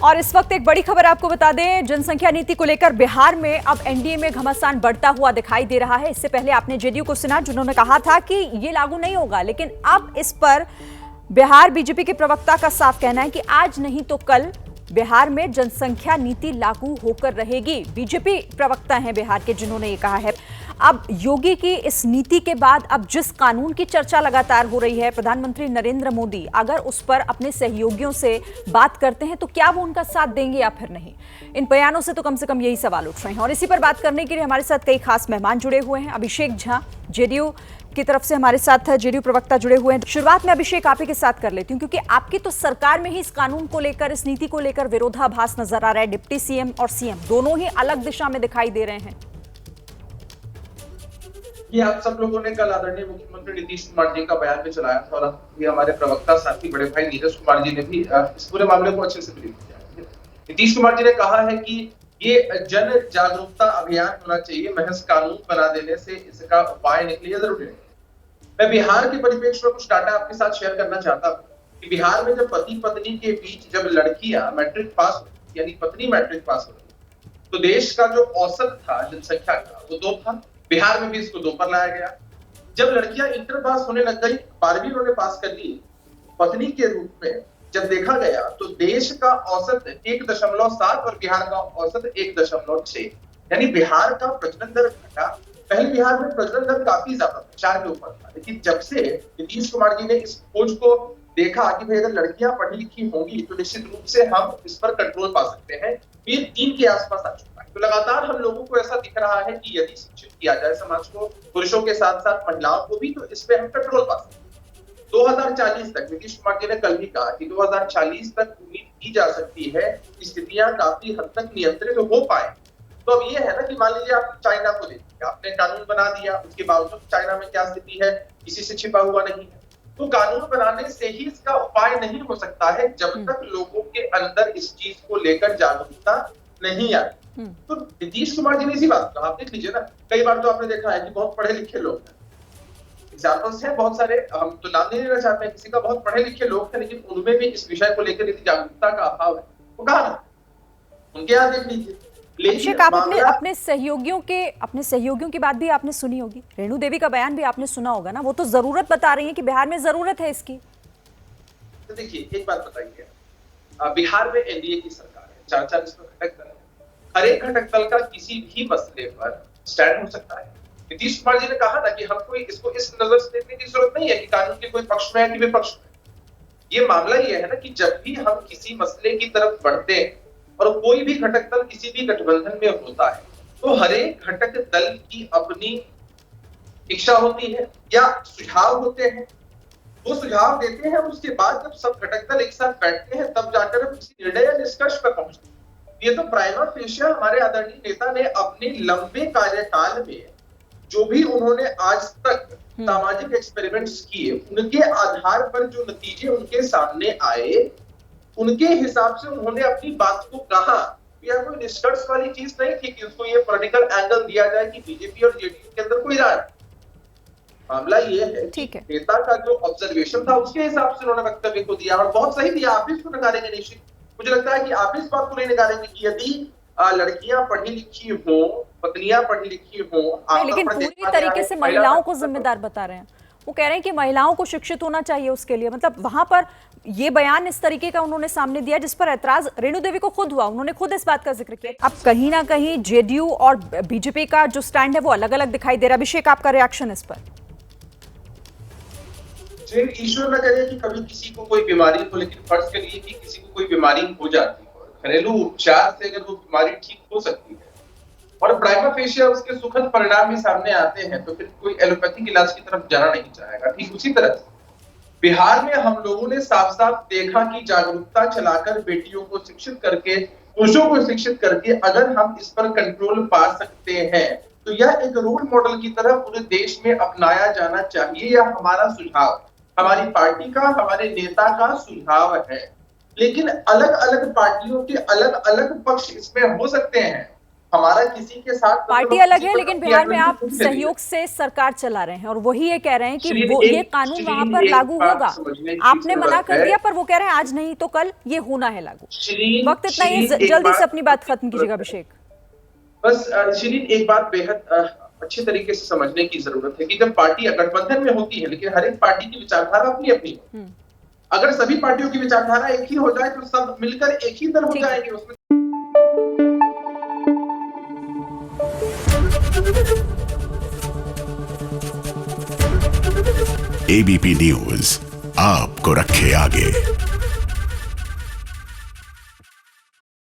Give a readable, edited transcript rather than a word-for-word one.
और इस वक्त एक बड़ी खबर आपको बता दें, जनसंख्या नीति को लेकर बिहार में अब एनडीए में घमासान बढ़ता हुआ दिखाई दे रहा है। इससे पहले आपने जेडीयू को सुना जिन्होंने कहा था कि ये लागू नहीं होगा, लेकिन अब इस पर बिहार बीजेपी के प्रवक्ता का साफ कहना है कि आज नहीं तो कल बिहार में जनसंख्या नीति लागू होकर रहेगी। बीजेपी प्रवक्ता हैं बिहार के जिन्होंने ये कहा है। अब योगी की इस नीति के बाद अब जिस कानून की चर्चा लगातार हो रही है, प्रधानमंत्री नरेंद्र मोदी अगर उस पर अपने सहयोगियों से बात करते हैं तो क्या वो उनका साथ देंगे या फिर नहीं? इन बयानों से तो कम यही सवाल उठ रहे हैं। और इसी पर बात करने के लिए हमारे साथ कई खास मेहमान जुड़े हुए हैं। अभिषेक झा जेडीयू की तरफ से हमारे साथ जेडीयू प्रवक्ता जुड़े हुए हैं। शुरुआत में अभिषेक आप ही के साथ कर लेती हूँ, क्योंकि आपकी तो सरकार में ही इस कानून को लेकर, इस नीति को लेकर विरोधाभास नजर आ रहा है। डिप्टी सीएम और सीएम दोनों ही अलग दिशा में दिखाई दे रहे हैं। ये आप सब लोगों ने कल आदरणीय मुख्यमंत्री नीतीश कुमार जी का बयान भी चलाया था और ये हमारे प्रवक्ता साथी बड़े भाई नीरज कुमार जी ने भी इस पूरे मामले को अच्छे से ब्रीफ किया। नीतीश कुमार जी ने कहा है कि ये जन जागरूकता अभियान होना चाहिए, महज कानून बना देने से इसका उपाय निकले जरूरी नहीं। मैं बिहार के परिप्रेक्ष्य में कुछ डाटा आपके साथ शेयर करना चाहता हूँ कि बिहार में जब पति पत्नी के बीच जब लड़कियां मैट्रिक पास होती, यानी पत्नी मैट्रिक पास होती, तो देश का जो औसत था जनसंख्या का वो 2 था। बिहार में भी इसको 2 पर लाया गया। जब लड़कियां इंटर पास होने लग गई, 12वीं उन्होंने पास कर ली पत्नी के रूप में, जब देखा गया तो देश का औसत 1.7 और बिहार का औसत 1.6, यानी बिहार का प्रजनन दर घटा। पहले बिहार में प्रजनन दर काफी ज्यादा था, 4 के ऊपर था, लेकिन जब से नीतीश कुमार जी ने इस खोज को देखा कि भाई अगर लड़कियां पढ़ी लिखी होंगी तो निश्चित रूप से हम इस पर कंट्रोल पा सकते हैं, ये 3 के आसपास आ चुका है। तो लगातार हम लोगों को ऐसा दिख रहा है कि यदि शिक्षित किया जाए समाज को, पुरुषों के साथ साथ महिलाओं को भी, तो इस पे हम कंट्रोल पा सकते हैं। 2040 तक नीतीश कुमार जी ने कल भी कहा कि 2040 तक उम्मीद की जा सकती है कि स्थितियां काफी हद तक नियंत्रित हो पाए। तो अब ये है ना कि मान लीजिए आप चाइना को देखिए, आपने कानून बना दिया, उसके बावजूद चाइना में क्या स्थिति है किसी से छिपा हुआ नहीं है। तो कानून बनाने से ही इसका उपाय नहीं हो सकता है जब तक लोगों के अंदर इस चीज को लेकर जागरूकता नहीं आती। तो नीतीश कुमार जी ने इसी बात कहा, आप देख लीजिए ना, कई बार तो आपने देखा है कि बहुत पढ़े लिखे लोग हैं, एग्जाम्पल्स हैं बहुत सारे, हम तो नाम नहीं लेना चाहते हैं किसी का, बहुत पढ़े लिखे लोग थे लेकिन उनमें भी इस विषय को लेकर यदि जागरूकता का अभाव है, वो कहा ना, उनके यहाँ देख लीजिए। अभिषेक, आप अपने सहयोगियों की बात भी आपने सुनी होगी, रेणु देवी का बयान भी आपने सुना होगा ना, वो तो जरूरत बता रही है कि बिहार में जरूरत है इसकी। तो देखिए एक बात बताइए, बिहार में एनडीए की सरकार है, 4 इसमें घटक दल है, हर एक घटक दल का किसी भी मसले पर स्टैंड हो सकता है। नीतीश कुमार जी ने कहा ना कि हमको इसको इस नजर से देखने की जरूरत नहीं है कि कानून के कोई पक्ष में है कि विपक्ष में। ये मामला ये है ना कि जब भी हम किसी मसले की तरफ बढ़ते हैं और कोई भी घटक दल किसी भी गठबंधन में होता है, तो हर एक घटक दल की अपनी इच्छा होती है या सुझाव होते हैं, वो सुझाव देते हैं। उसके बाद जब सब घटक दल एक साथ बैठते हैं तब जाकर हम किसी निर्णय या निष्कर्ष पर पहुंचते हैं। ये तो प्राइमा फेशिया हमारे आदरणीय नेता ने अपने लंबे कार्यकाल में जो भी उन्होंने आज तक सामाजिक एक्सपेरिमेंट्स किए, उनके आधार पर जो नतीजे उनके सामने आए, उनके हिसाब से उन्होंने अपनी बात को कहा। यह कोई निष्कर्ष वाली चीज नहीं थी कि उसको ये पॉलिटिकल एंगल दिया जाए कि बीजेपी और जेडीयू के अंदर कोई राय। मामला ये है कि नेता का जो ऑब्जर्वेशन था उसके हिसाब से उन्होंने वक्तव्य को दिया और बहुत सही दिया। आप इसको नकारेंगे निश्चित, मुझे लगता है कि आप इस बात को नहीं नकारेंगे कि यदि लड़कियां पढ़ी लिखी हो, पत्नियां पढ़ी लिखी हो, लेकिन पूरी तरीके से महिलाओं को जिम्मेदार बता रहे हैं। वो कह रहे हैं कि महिलाओं को शिक्षित होना चाहिए उसके लिए, मतलब वहां पर ये बयान इस तरीके का उन्होंने सामने दिया जिस पर ऐतराज रेणु देवी को खुद हुआ, उन्होंने खुद इस बात का जिक्र किया। अब कहीं ना कहीं जेडीयू और बीजेपी का जो स्टैंड है वो अलग अलग दिखाई दे रहा है। अभिषेक, आपका रिएक्शन इस पर? ईश्वर न करे कि कभी किसी को कोई बीमारी हो, लेकिन फर्ज करिए कि किसी को कोई बीमारी हो जाती है, घरेलू उपचार से अगर वो बीमारी ठीक हो सकती है और प्राइमा फेशिया उसके सुखद परिणाम भी सामने आते हैं, तो फिर कोई एलोपैथिक इलाज की तरफ जाना नहीं चाहेगा। ठीक उसी तरह से बिहार में हम लोगों ने साफ साफ देखा कि जागरूकता चलाकर, बेटियों को शिक्षित करके, पुरुषों को शिक्षित करके अगर हम इस पर कंट्रोल पा सकते हैं तो यह एक रोल मॉडल की तरह पूरे देश में अपनाया जाना चाहिए। यह हमारा सुझाव, हमारी पार्टी का, हमारे नेता का सुझाव है। लेकिन अलग अलग पार्टियों के अलग अलग पक्ष इसमें हो सकते हैं। हमारा किसी के साथ पार्टी अलग है, लेकिन बिहार में आप सहयोग से सरकार चला रहे हैं और वही ये कह रहे हैं कि वो ये कानून वहां पर लागू होगा। आपने मना कर दिया, पर वो कह रहे हैं आज नहीं तो कल ये होना है लागू। वक्त इतना ही, जल्दी से अपनी बात खत्म कीजिएगा अभिषेक। बस शिरीन, एक बात बेहद अच्छे तरीके से समझने की जरूरत है कि जब पार्टी गठबंधन में होती है, लेकिन हर एक पार्टी की विचारधारा अपनी अपनी है। अगर सभी पार्टियों की विचारधारा एक ही हो जाए तो सब मिलकर एक ही दल हो जाएंगे। उसमें एबीपी न्यूज आपको रखे आगे।